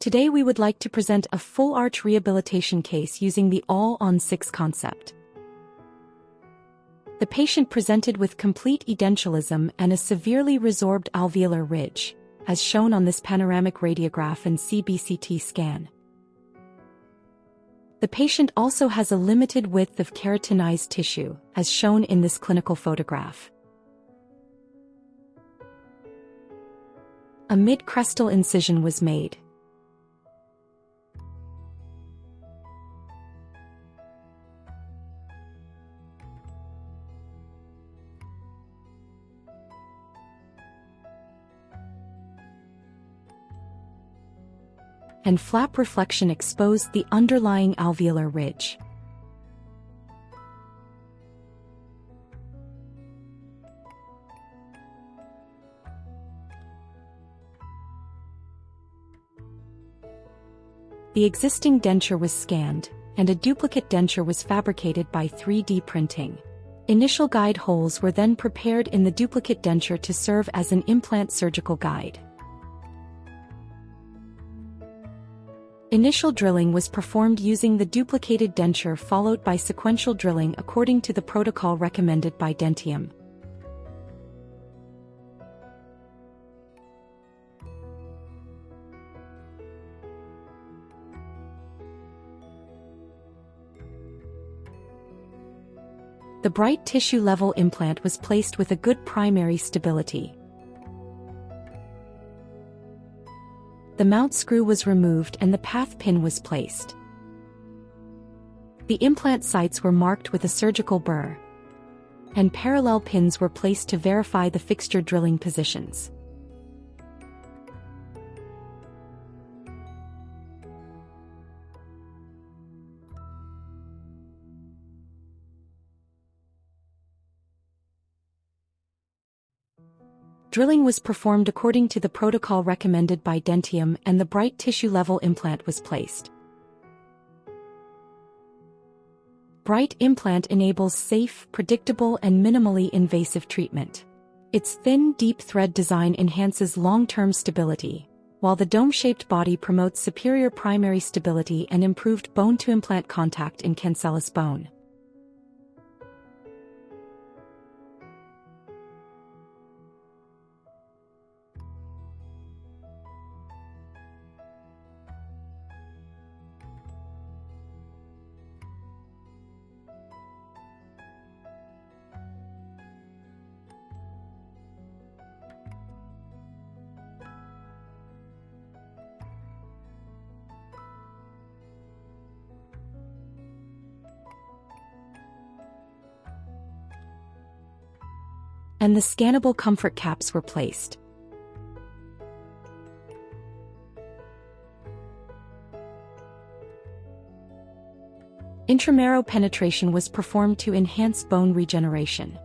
Today we would like to present a full arch rehabilitation case using the All-on-6 concept. The patient presented with complete edentulism and a severely resorbed alveolar ridge, as shown on this panoramic radiograph and CBCT scan. The patient also has a limited width of keratinized tissue, as shown in this clinical photograph. A mid-crestal incision was made. And flap reflection exposed the underlying alveolar ridge. The existing denture was scanned, and a duplicate denture was fabricated by 3D printing. Initial guide holes were then prepared in the duplicate denture to serve as an implant surgical guide. Initial drilling was performed using the duplicated denture followed by sequential drilling according to the protocol recommended by Dentium. The bright tissue-level implant was placed with a good primary stability. The mount screw was removed and the path pin was placed. The implant sites were marked with a surgical burr, and parallel pins were placed to verify the fixture drilling positions. Drilling was performed according to the protocol recommended by Dentium and the bright tissue-level implant was placed. Bright implant enables safe, predictable and minimally invasive treatment. Its thin, deep thread design enhances long-term stability, while the dome-shaped body promotes superior primary stability and improved bone-to-implant contact in cancellous bone. And the scannable comfort caps were placed. Intramarrow penetration was performed to enhance bone regeneration.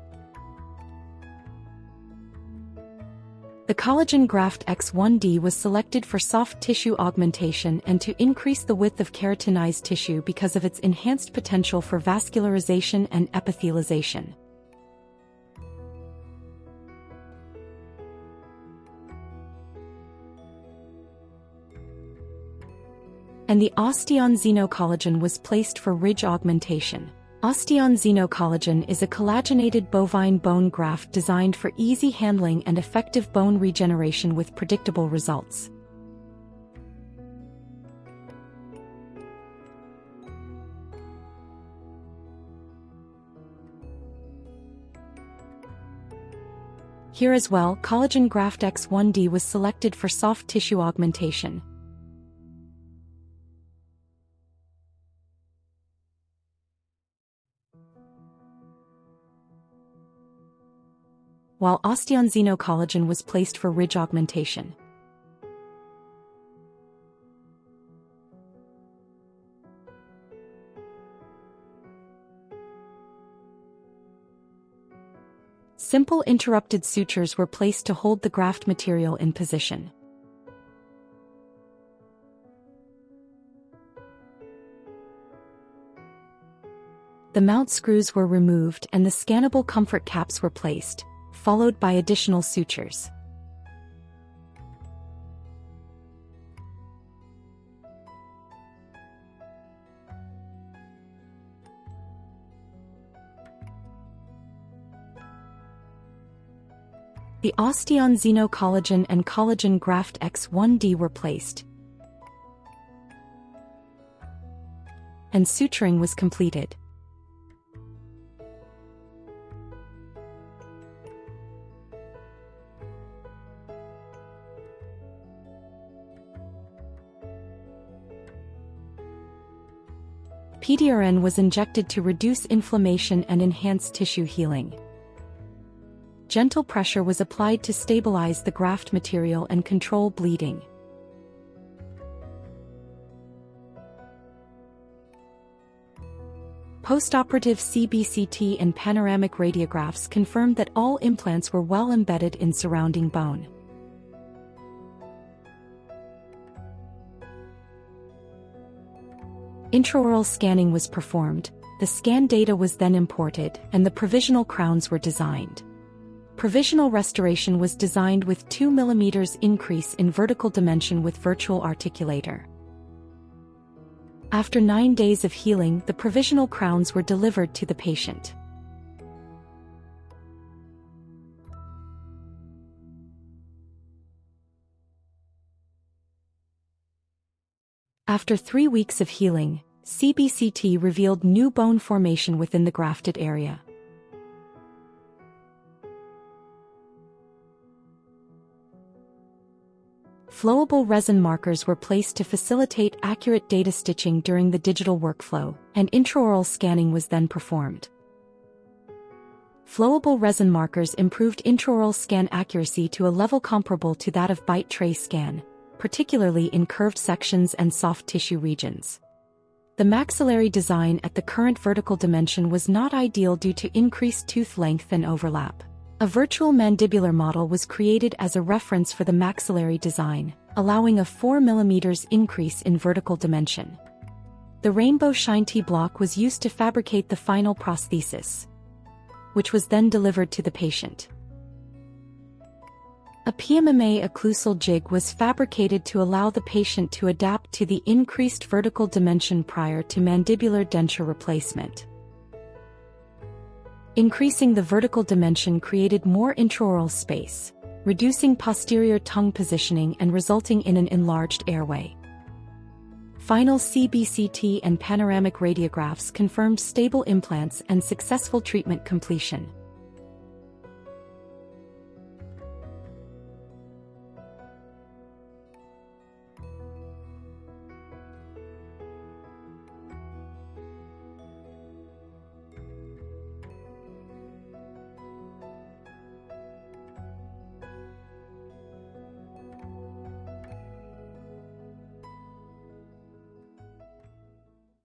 The collagen graft X1D was selected for soft tissue augmentation and to increase the width of keratinized tissue because of its enhanced potential for vascularization and epithelialization. And the Osteon xenocollagen was placed for ridge augmentation. Osteon xenocollagen is a collagenated bovine bone graft designed for easy handling and effective bone regeneration with predictable results. Here as well, collagen graft X1D was selected for soft tissue augmentation. While Osteon xenocollagen was placed for ridge augmentation. Simple interrupted sutures were placed to hold the graft material in position. The mount screws were removed and the scannable comfort caps were placed, followed by additional sutures. The osteon xenocollagen and collagen graft X1D were placed, and suturing was completed. PDRN was injected to reduce inflammation and enhance tissue healing. Gentle pressure was applied to stabilize the graft material and control bleeding. Postoperative CBCT and panoramic radiographs confirmed that all implants were well embedded in surrounding bone. Intraoral scanning was performed, the scan data was then imported, and the provisional crowns were designed. Provisional restoration was designed with 2 mm increase in vertical dimension with virtual articulator. After 9 days of healing, the provisional crowns were delivered to the patient. After 3 weeks of healing, CBCT revealed new bone formation within the grafted area. Flowable resin markers were placed to facilitate accurate data stitching during the digital workflow, and intraoral scanning was then performed. Flowable resin markers improved intraoral scan accuracy to a level comparable to that of bite tray scan, particularly in curved sections and soft tissue regions. The maxillary design at the current vertical dimension was not ideal due to increased tooth length and overlap. A virtual mandibular model was created as a reference for the maxillary design, allowing a 4 mm increase in vertical dimension. The rainbow shine T-block was used to fabricate the final prosthesis, which was then delivered to the patient. A PMMA occlusal jig was fabricated to allow the patient to adapt to the increased vertical dimension prior to mandibular denture replacement. Increasing the vertical dimension created more intraoral space, reducing posterior tongue positioning and resulting in an enlarged airway. Final CBCT and panoramic radiographs confirmed stable implants and successful treatment completion.